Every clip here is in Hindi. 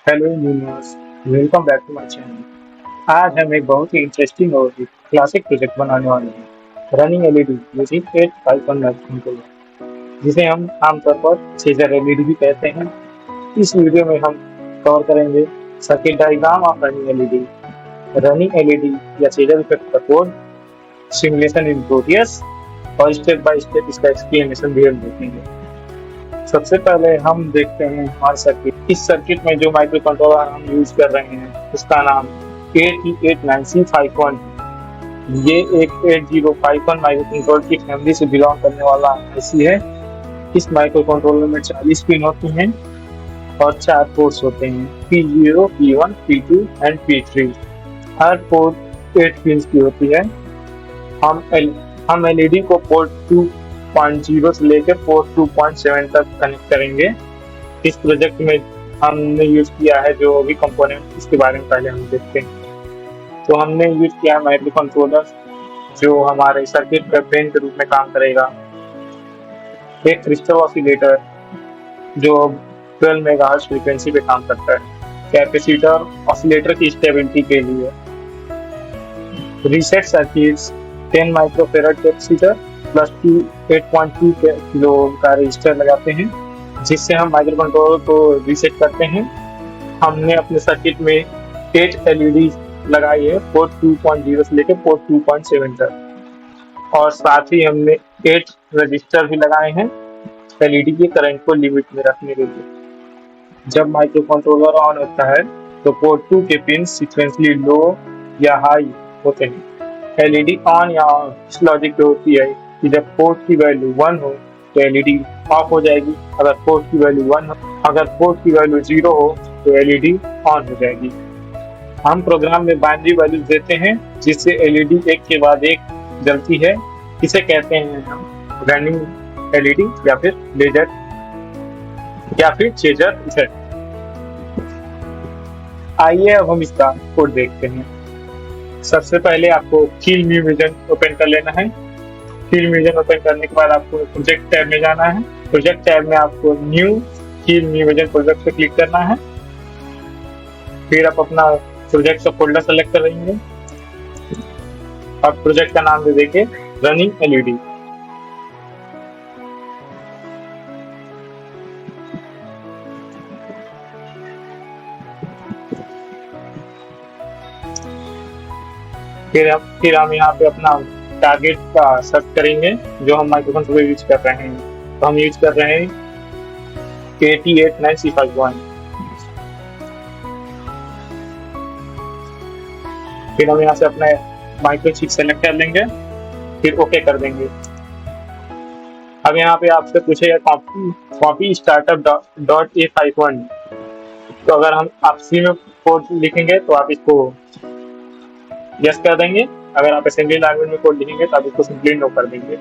Hello universe, welcome back to my channel. आज हम एक बहुत ही इंटरेस्टिंग और क्लासिक प्रोजेक्ट बनाने वाले हैं, रनिंग एलईडी यूजिंग 851 माइक्रोकंट्रोलर, जिसे हम आमतौर पर सीजर एलईडी भी कहते हैं। इस वीडियो में हम कवर करेंगे circuit diagram of running LED या सीजर इफेक्ट का कोड, सिमुलेशन इन प्रोटियस और स्टेप बाय स्टेप इसका एक्सप्लेनेशन भी हम देखेंगे। सबसे पहले हम देखते हैं हमारा सर्किट। इस सर्किट में जो माइक्रो कंट्रोलर हम यूज कर रहे हैं उसका नाम AT89C51 है। ये एक 8051 माइक्रो कंट्रोलर की फैमिली से बिलोंग करने वाला आईसी है। इस माइक्रो कंट्रोलर में 40 पिन होती हैं और 4 पोर्ट्स होते हैं, P0, P1, P2 and P3। Her port 8 pin की होती है। हम हम एलईडी को पोर्ट 2.0 से लेकर पोर्ट 2.7 तक कनेक्ट करेंगे। इस प्रोजेक्ट में हमने यूज किया है जो भी कंपोनेंट, इसके बारे में पहले हम देखते हैं। तो हमने यूज किया है माइक्रो कंट्रोलर जो हमारे सर्किट का ब्रेन के रूप में काम करेगा। एक क्रिस्टल ऑसिलेटर जो 12 मेगाहर्ट्ज फ्रीक्वेंसी पे काम करता है। कैपेसिटर ऑसिलेटर की स्टेबिलिटी के लिए। Reset circuits 10 microfarad capacitor plus 8.2 kilo का रजिस्टर लगाते हैं, जिससे हम माइक्रो कंट्रोलर को रीसेट करते हैं। हमने अपने सर्किट में 8 एलईडी लगाई है, पोर्ट 2.0 से लेकर पोर्ट 2.7 तक, और साथ ही हमने 8 रजिस्टर भी लगाए हैं एलईडी के करंट को लिमिट में रखने के लिए। जब माइक्रो कंट्रोलर ऑन होता है तो पोर्ट 2 के पिन सीक्वेंसली लो या हाई होते हैं। एलईडी ऑन या ऑफ इस लॉजिक पे होती है कि जब पोर्ट की वैल्यू 1 हो तो एलईडी ऑफ हो जाएगी, अगर पोर्ट की वैल्यू 1 हो, अगर पोर्ट की वैल्यू 0 हो तो एलईडी ऑन हो जाएगी। हम प्रोग्राम में बाइनरी वैल्यू देते हैं जिससे एलईडी एक के बाद एक जलती है। इसे कहते हैं हम रनिंग एलईडी या फिर लेजर या फिर चेजर इफेक्ट। आइए अब हम इसका कोड देखते हैं। सबसे पहले आपको फील्ड न्यू विजन ओपन कर लेना है। फील्ड विजन ओपन करने के बाद आपको प्रोजेक्ट टैब में जाना है। प्रोजेक्ट टैब में आपको new field new vision project पे क्लिक करना है। फिर आप अपना प्रोजेक्ट का फोल्डर सेलेक्ट करेंगे। अब प्रोजेक्ट का नाम दे देंगे रनिंग एलईडी। फिर हम यहाँ पे अपना टारगेट का सर्च करेंगे जो हम माइक्रो कंट्रोलर यूज कर रहे हैं। तो हम यूज कर रहे हैं AT89C51। फिर हम यहाँ से अपना माइक्रो चिप सेलेक्ट कर लेंगे, फिर ओके कर देंगे। अब यहाँ पे आपसे पूछेगा कॉपी स्टार्टअप डॉट A51। तो अगर हम आप सी में कोड लिखेंगे तो आप इसको यस कर देंगे, अगर आप असेंबली लैंग्वेज में कोड लिखेंगे तो आप इसको सिंपली नो कर देंगे।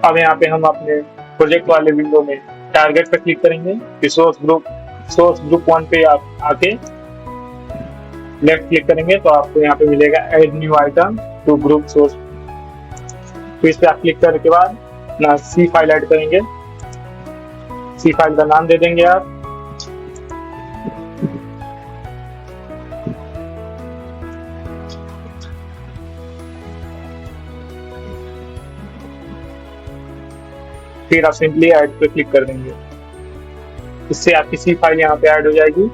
अब यहाँ पे हम अपने प्रोजेक्ट वाले विंडो में टारगेट पे क्लिक करेंगे, फिर सोर्स ग्रुप 1 पे आप आके लेफ्ट क्लिक करेंगे तो आपको यहाँ पे मिलेगा add new item to group source. तो इस पे आप क्लिक करने के बाद ना सी फाइल ऐड करेंगे। सी फाइल का नाम दे देंगे आप। फिर आप सिंपली ऐड पे क्लिक कर देंगे। इससे आपकी सी फाइल यहाँ पे ऐड हो जाएगी।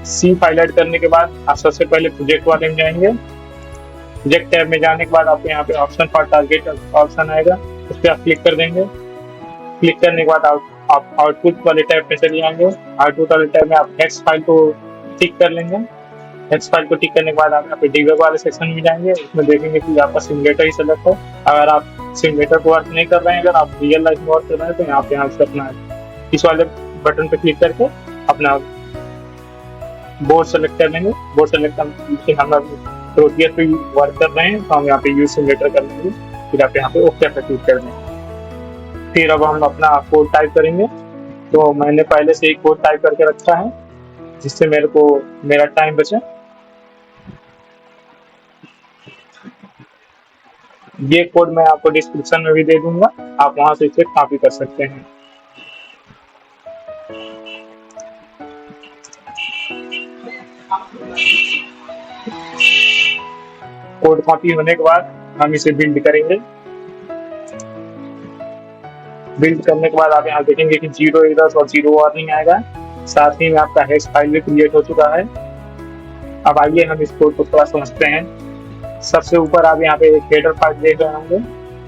सी फाइल ऐड करने के बाद आप सबसे पहले प्रोजेक्ट वाले में जाएंगे। प्रोजेक्ट टैब में जाने के बाद आपको यहाँ पे ऑप्शन फॉर टारगेट ऑप्शन आएगा, उस पर आप क्लिक कर देंगे। क्लिक करने के बाद आप आउटपुट वाले टैब पे चले जाएंगे। आउटपुट वाले टैब में आप हेक्स फाइल को टिक कर लेंगे। हेक्स फाइल को टिक करने के बाद आप यहाँ पे डिबग वाले सेक्शन में जाएंगे। उसमें देखेंगे कि आपका सिमुलेटर ही सेलेक्ट हो। अगर आप सिमुलेटर को वर्क नहीं कर रहे हैं, अगर आप रियल लाइफ में वर्क कर रहे हैं तो यहाँ से अपना इस वाले बटन पे क्लिक करके अपना बोर्ड सेलेक्ट कर लेंगे। बोर्ड सेलेक्ट करके हम प्रोटियस पे वर्क कर रहे हैं तो हम यहाँ पे यूज सिमुलेटर कर लेंगे। फिर आप यहाँ पे ओके पे क्लिक कर देंगे। फिर अब हम अपना कोड टाइप करेंगे। तो मैंने पहले से ही कोड टाइप करके रखा है जिससे मेरा टाइम बचे। ये कोड मैं आपको डिस्क्रिप्शन में भी दे दूंगा, आप वहां से इसे कॉपी कर सकते हैं। कोड कॉपी होने के बाद हम इसे बिल्ड करेंगे। बिल्ड करने के बाद आप यहाँ देखेंगे कि 0 एरर्स और 0 वार्निंग आएगा। साथ ही में आपका हेक्स फाइल भी क्रिएट हो चुका है। अब आइए हम इस कोड को थोड़ा समझते हैं। सबसे ऊपर आप यहाँ पे एक हेडर फाइल देख रहे होंगे।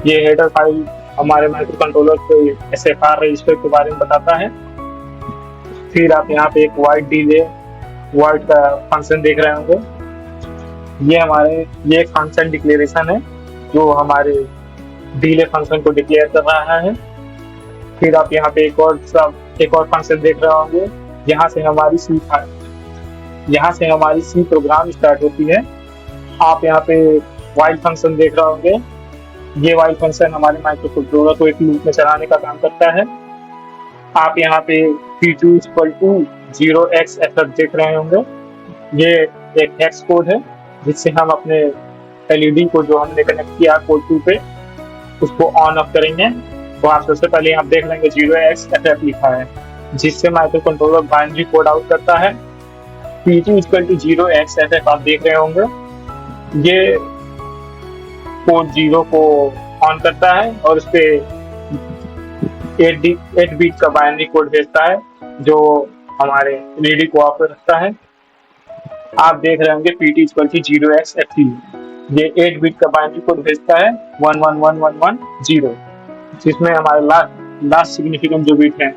ये हेडर फाइल हमारे माइक्रो कंट्रोलर के SFR रजिस्टर के बारे में बताता है। फिर आप यहाँ पे एक वाइड डिले वाइड का फंक्शन देख रहे होंगे। ये एक फंक्शन डिक्लेरेशन है जो हमारे डिले फंक्शन को डिक्लेयर कर रहा है। फिर आप यहाँ पे एक और फंक्शन देख रहे होंगे। यहाँ से हमारी सी प्रोग्राम स्टार्ट होती है। आप यहाँ पे वाइल फंक्शन देख रहे होंगे। ये वाइल फंक्शन हमारे माइक्रो कंट्रोलर को एक लूप में चलाने का काम करता है। आप यहाँ पे P2 = 0xFF देख रहे होंगे। ये एक हेक्स कोड है जिससे हम अपने एलईडी को जो हमने कनेक्ट किया पोर्ट 2 पे उसको ऑन ऑफ करेंगे। तो आप सबसे पहले आप देख लेंगे 0xFF लिखा है जिससे micro controller binary code out करता है। P2 = 0xFF आप देख रहे होंगे। ये पोर्ट 0 को ऑन करता है और उस पे 8 बीट का बाइनरी कोड भेजता है जो हमारे एलईडी को ऑफ रखता है। आप देख रहे होंगे PT = 0xFE। ये 8 बीट का बाइनरी कोड भेजता है 111110 जिसमें हमारे लास्ट सिग्निफिकेंट जो बीट है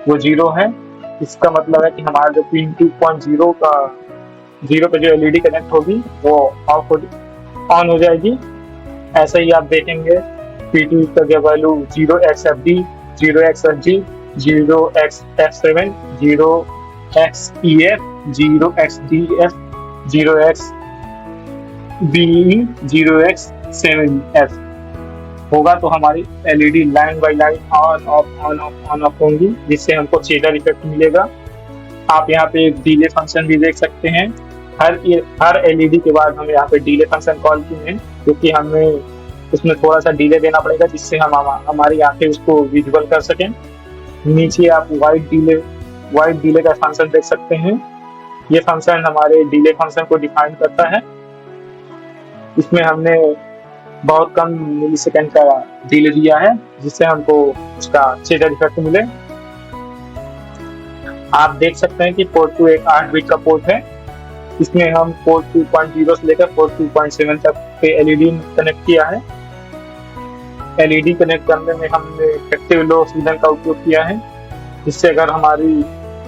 वो 0 है। इसका मतलब है कि हमारा जो पिन 2.0 का 0 पे जो एलईडी कनेक्ट होगी वो ऑन हो जाएगी। ऐसे ही आप देखेंगे P2 का जो value 0xFD 0xFG 0xF7 0xEF 0xDF 0xBE 0x7F होगा तो हमारी LED line by line on off होंगी जिससे हमको चेडर इफेक्ट मिलेगा। आप यहाँ पे एक डिले फंक्शन भी देख सकते हैं। हर एलईडी के बाद हम यहाँ पे डिले फंक्शन कॉल किए हैं क्योंकि हमें उसमें थोड़ा सा डिले देना पड़ेगा जिससे हम हमारी आंखें उसको विजुअल कर सकें। नीचे आप वाइड डिले का फंक्शन देख सकते हैं। ये फंक्शन हमारे डिले फंक्शन को डिफाइन करता है। इसमें हमने बहुत कम मिलीसेकंड का डिले दिया है जिससे हमको उसका चेडर इफेक्ट मिले। आप देख सकते हैं कि पोर्ट 2 एक 8 बिट का पोर्ट है। इसमें हम पोर्ट 2.0 से लेकर पोर्ट 2.7 तक पे एलईडी कनेक्ट किया है। एलईडी कनेक्ट करने में हमने एक्टिव लो सिग्नल का उपयोग किया है जिससे अगर हमारी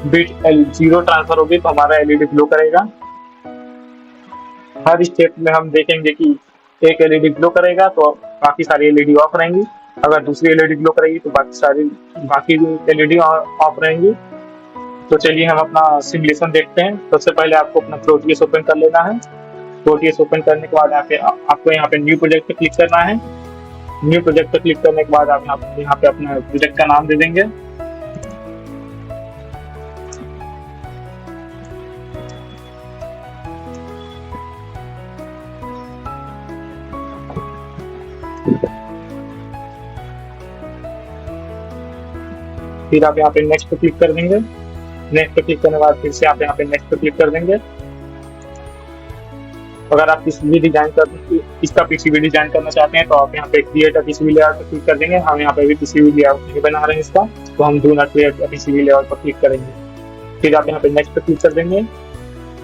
बिट 0 ट्रांसफर होगी तो हमारा एलईडी ग्लो करेगा। हर स्टेप में हम देखेंगे कि एक एलईडी ग्लो करेगा तो बाकी सारी एलईडी ऑफ रहेंगी। अगर दूसरी एलईडी ग्लो करेगी तो बाकी एलईडी ऑफ रहेंगी। तो चलिए हम अपना सिमुलेशन देखते हैं। सबसे पहले आपको अपना प्रोटियस ओपन कर लेना है। प्रोटियस ओपन करने के बाद आपको यहाँ पे न्यू प्रोजेक्ट पे क्लिक करना है। न्यू प्रोजेक्ट पे क्लिक करने के बाद आप यहाँ पे अपना प्रोजेक्ट का नाम दे देंगे। फिर आप यहाँ पे नेक्स्ट पे क्लिक कर देंगे। नेक्स्ट पे क्लिक करने के बाद फिर से आप यहाँ पे नेक्स्ट पे क्लिक कर देंगे। अगर आप इसका पीसीबी डिजाइन करना चाहते हैं तो आप यहाँ पे क्रिएट अ पीसीबी लेआउट पर क्लिक कर देंगे। हम यहाँ पे भी पीसीबी लेआउट नहीं बना रहे हैं इसका, तो हम do not create a PCB layout पर क्लिक करेंगे। फिर आप यहाँ पे नेक्स्ट पे क्लिक कर देंगे।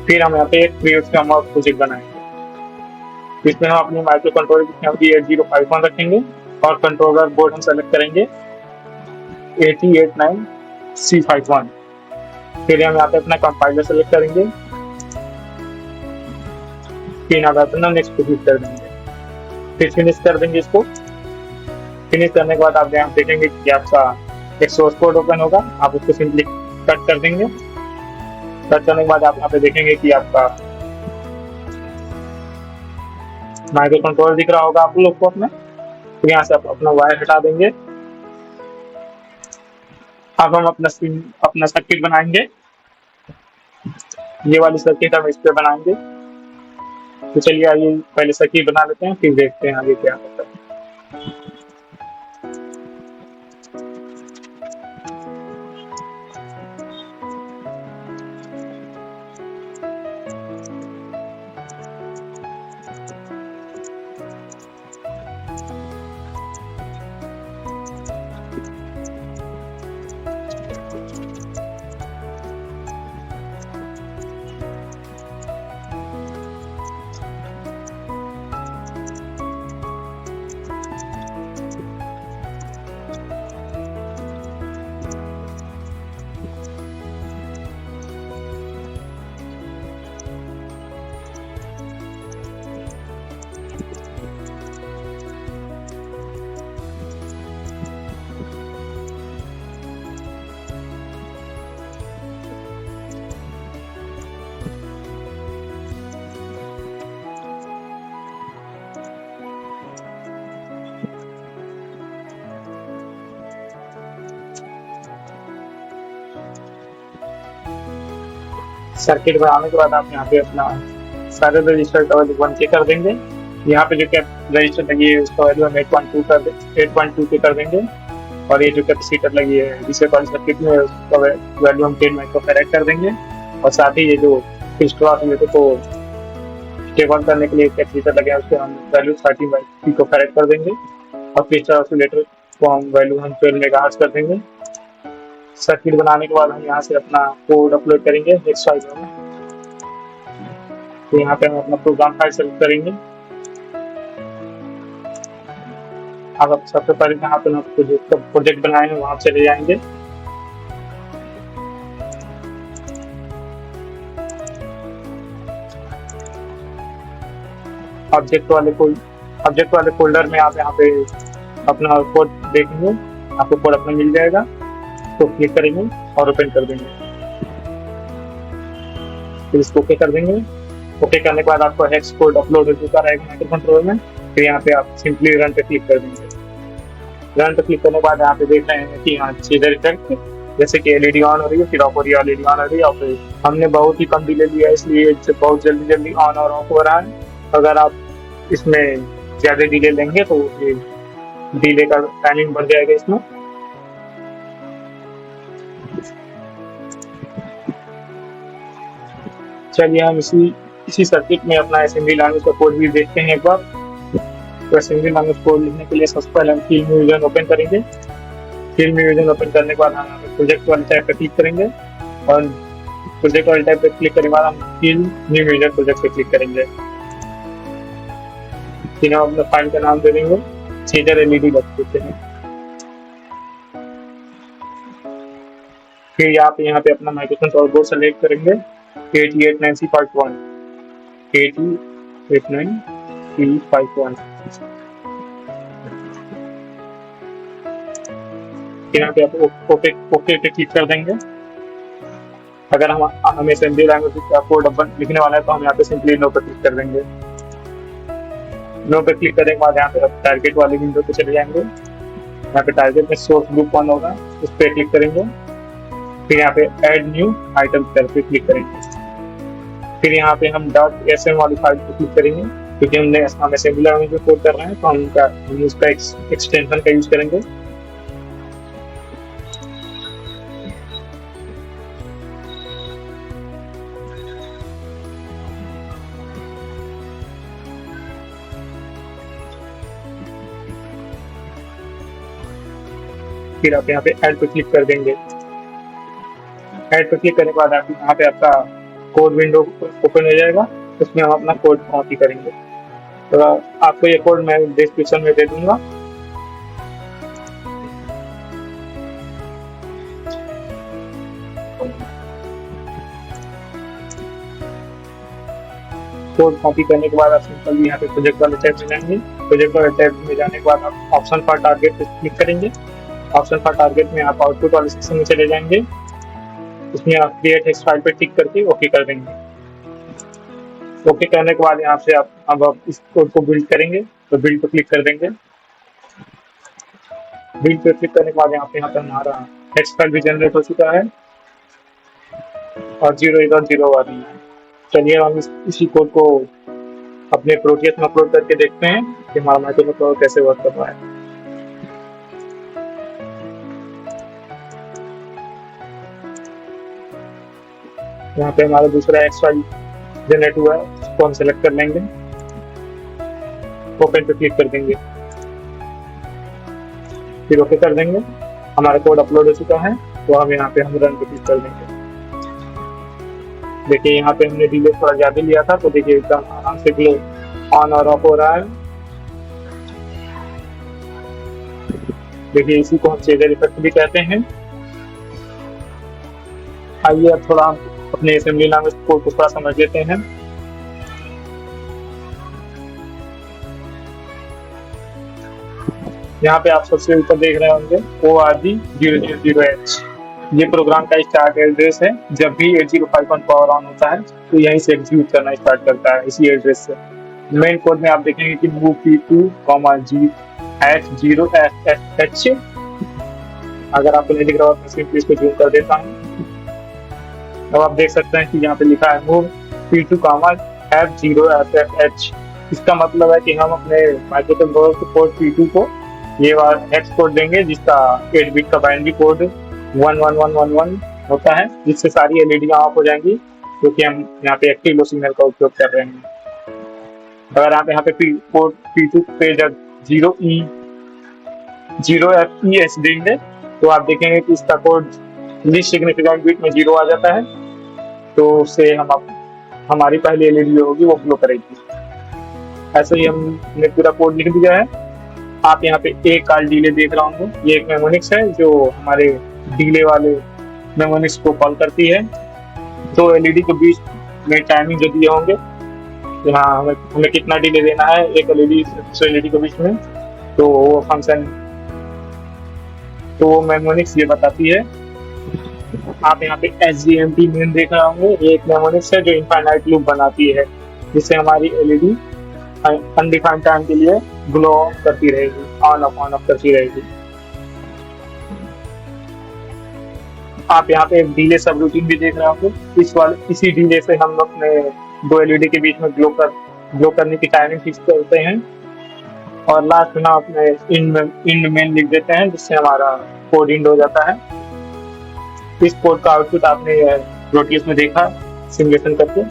फिर हम यहाँ पे एक क्रिएट फ्रेमवर्क प्रोजेक्ट बनाएंगे। इसमें हम अपनी माइक्रो कंट्रोलर की 8051 रखेंगे और कंट्रोलर बोर्ड हम सेलेक्ट करेंगे 8089C51। फिर हम यहाँ पे अपना कंपाइलर सेलेक्ट करेंगे। फिर आप अपना नेक्स्ट पे क्लिक कर देंगे। फिर फिनिश कर देंगे इसको। फिनिश करने के बाद आप यहाँ देखेंगे कि आपका एक सोर्स कोड ओपन होगा। आप उसको सिंपली कट कर देंगे। कट करने के बाद आप यहाँ पे देखेंगे कि आपका माइक्रो कंट्रोलर दिख रहा होगा आप लोग को अपना। तो यहाँ से आप अपना वायर हटा देंगे। अब हम अपना सर्किट बनाएंगे। ये वाली सर्किट हम इस पे बनाएंगे। तो चलिए आइए पहले सर्किट बना लेते हैं, फिर देखते हैं आगे क्या होता है। सर्किट बनाने के बाद आप यहाँ पे अपना सारे रजिस्टर का वैल्यू 1 के कर देंगे। यहाँ पे जो रजिस्टर लगी है उसका वैल्यू हम 8.2 के कर देंगे। और ये जो कैपेसिटर लगी है जिसे वाली सर्किट में उसका वैल्यू हम 10 माइक्रोफैराड कर देंगे। और साथ ही ये जो क्रिस्टल ऑसिलेटर को स्टेबल करने के लिए कैपेसिटर लगे हैं उसके हम वैल्यू 30 पिकोफैराड कर देंगे। और क्रिस्टल ऑसिलेटर को हम वैल्यू 12 मेगाहर्ट्ज कर देंगे। सर्किट बनाने के बाद हम यहाँ से अपना कोड अपलोड करेंगे एक्स फाइल में। तो यहाँ पे हम अपना प्रोग्राम फाइल सेलेक्ट करेंगे। अब सबसे पहले जहाँ पे हम प्रोजेक्ट बनाए हैं वहाँ चले जाएंगे। ऑब्जेक्ट वाले फोल्डर में आप यहाँ पे अपना कोड देखेंगे, आपको कोड अपना मिल जाएगा। तो क्लिक करेंगे और ओपन कर देंगे। फिर इसको ओके कर देंगे। ओके करने के बाद आपको हेक्स कोड अपलोड हो चुका रहेगा माइक्रो कंट्रोलर में। फिर यहाँ पे आप सिंपली रन पे क्लिक कर देंगे। रन पे क्लिक करने के बाद यहाँ पे देख रहे हैं कि यहाँ चीजर इफेक्ट जैसे कि एलईडी ऑन हो रही है, फिर ऑफ हो रही है, एलईडी ऑन हो रही है। और फिर हमने बहुत ही कम डिले लिया है इसलिए बहुत जल्दी ऑन और ऑफ हो रहा है। अगर आप इसमें ज्यादा डिले लेंगे तो ये डिले का टाइमिंग बढ़ जाएगा इसमें। चलिए हम इसी सर्किट में अपना असेंबली लैंग्वेज का कोड भी देखते हैं एक बार। तो असेंबली लैंग्वेज कोड लिखने के लिए सबसे पहले हम फिल्म विजन ओपन करेंगे। फिल्म विजन ओपन करने के बाद हम प्रोजेक्ट वाले टैब पर क्लिक करेंगे। और प्रोजेक्ट वाले टैब पर क्लिक करने के बाद हम फिल्म न्यू विजन प्रोजेक्ट पर क्लिक करेंगे। फिर हम अपने फाइल का नाम दे देंगे, सीजर एलईडी रख देते हैं। फिर आप यहाँ पे अपना माइक्रो कंट्रोलर बोर्ड सेलेक्ट करेंगे 8089C51 8089C51। यहाँ पे आप ओके पे क्लिक कर देंगे। अगर हमें असेंबली लैंग्वेज का कोड लिखने वाला है तो हम यहाँ पे सिंपली नो पे क्लिक कर देंगे। नो पे क्लिक करने के बाद यहाँ पे आप टारगेट वाली विंडो पे चले जाएंगे। यहाँ पे टारगेट में सोर्स ग्रुप 1 होगा, उस पर क्लिक करेंगे। फिर यहाँ पे ऐड न्यू आइटम पे क्लिक करेंगे। फिर यहाँ पे हम .sm वाली फाइल पे क्लिक करेंगे क्योंकि हम असेंबली लैंग्वेज में कोड कर रहे हैं तो हम उसका एक्सटेंशन का यूज करेंगे। फिर आप यहाँ पे ऐड पे क्लिक कर देंगे। ऐड पे क्लिक करने के बाद आप यहाँ पे आपका कोड विंडो ओपन हो जाएगा, उसमें हम अपना कोड कॉपी करेंगे। तो आपको ये कोड मैं डिस्क्रिप्शन में दे दूंगा। कोड कॉपी करने के बाद आप सिंपल यहाँ पे प्रोजेक्ट वाले टैब में जाएंगे। प्रोजेक्ट वाले टैब में जाने के बाद आप ऑप्शन फॉर टारगेट पे क्लिक करेंगे। ऑप्शन फॉर टारगेट में आप आउटपुट वाले सेक्शन में चले जाएंगे। उसमें आप क्रिएट हेक्स फाइल पे टिक करके ओके कर देंगे। ओके करने के बाद यहाँ से आप इस कोड को बिल्ड करेंगे तो बिल्ड पे क्लिक कर देंगे। बिल्ड पे क्लिक करने के बाद यहाँ पे हमारा हेक्स फाइल भी जनरेट हो चुका है और 0.0 आ रही है। चलिए हम इसी कोड को अपने प्रोटियस में अपलोड करके देखते हैं कि हमारा माइक्रो कंट्रोलर कैसे वर्क कर रहा है। यहाँ पे हमारा दूसरा एक्स फाइल जनरेट हुआ है, उसको हम सेलेक्ट कर लेंगे। ओपन पे क्लिक कर देंगे, फिर ओके कर देंगे। हमारा कोड अपलोड हो चुका है तो हम यहाँ पे रन पे क्लिक कर देंगे। देखिए यहाँ पे हमने डिले थोड़ा ज्यादा लिया था तो देखिए एकदम आराम से ग्लो ऑन और ऑफ हो रहा है। देखिए इसी को हम चेजर इफेक्ट भी कहते हैं। आइए अब थोड़ा अपने असेंबली लैंग्वेज कोड को थोड़ा समझ लेते हैं। यहाँ पे आप सबसे ऊपर देख रहे होंगे ORG000H, ये प्रोग्राम का स्टार्ट एड्रेस है। जब भी 8051 पावर ऑन होता है तो यहीं से एग्जीक्यूट करना स्टार्ट करता है इसी एड्रेस से। मेन कोड में आप देखेंगे कि move P2,G@0FFH। अगर आपको नहीं दिख रहा हो तो सिंपली इसको जूम कर देता हूँ। अब आप देख सकते हैं कि यहाँ पे लिखा है मूव P2 F0FFH। इसका मतलब है कि हम अपने माइक्रोसॉफ्ट वर्ड कोड P2 को ये वाला हेक्स कोड देंगे, जिसका 8 बिट का बाइनरी कोड 11111 होता है, जिससे सारी एलईडी ऑफ हो जाएंगी, क्योंकि हम यहाँ पे एक्टिव लो सिग्नल का उपयोग कर रहे हैं। अगर आप यहाँ पे कोड P2 पे जब 0FEH देंगे तो आप देखेंगे कि इसका कोड लीस्ट सिग्निफिकेंट बिट में 0 आ जाता है, तो उससे हमारी पहली एलईडी होगी वो ग्लो करेगी। ऐसे ही हमने पूरा कोड लिख दिया है। आप यहाँ पे एक कॉल डिले देख रहा होंगे, ये एक मेमोनिक्स है जो हमारे डिले वाले मेमोनिक्स को कॉल करती है। दो एलईडी के बीच में टाइमिंग जो दिए होंगे, यहाँ हमें कितना डिले देना है एक एलईडी से एलईडी के बीच में, तो वो फंक्शन, तो वो मेमोनिक्स ये बताती है। आप यहाँ पे SGMT मेन देख रहे होंगे, ये एक मेमोनिक्स है जो इनफाइनाइट लूप बनाती है, जिससे हमारी एलईडी अनडिफाइंड टाइम के लिए ग्लो करती रहेगी, ऑन ऑफ करती रहेगी। आप यहाँ पे एक डिले सब रूटीन भी देख रहे होंगे। इसी डिले से हम अपने दो एलईडी के बीच में ग्लो करने की टाइमिंग फिक्स करते हैं, और लास्ट में हम अपने इंड मेन लिख देते हैं, जिससे हमारा कोड इंड हो जाता है। इस कोड का आउटपुट आपने प्रोटीज में देखा सिमुलेशन करके।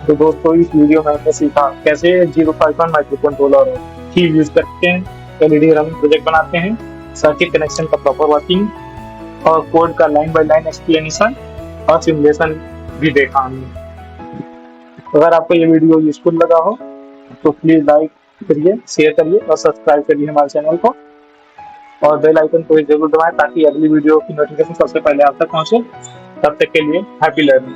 तो दोस्तों, इस वीडियो में हमने सीखा कैसे 051 माइक्रो कंट्रोलर की यूज करके एलईडी रन प्रोजेक्ट बनाते हैं, सर्किट कनेक्शन का प्रॉपर वर्किंग, और कोड का लाइन बाय लाइन एक्सप्लेनेशन और सिमुलेशन भी देखा हमने। अगर आपको ये वीडियो यूजफुल लगा हो तो प्लीज लाइक करिए, शेयर करिए और सब्सक्राइब करिए हमारे चैनल को, और बेल आइकन को जरूर दबाएं ताकि अगली वीडियो की नोटिफिकेशन सबसे पहले आप तक पहुंचे। तब तक के लिए हैप्पी लर्निंग।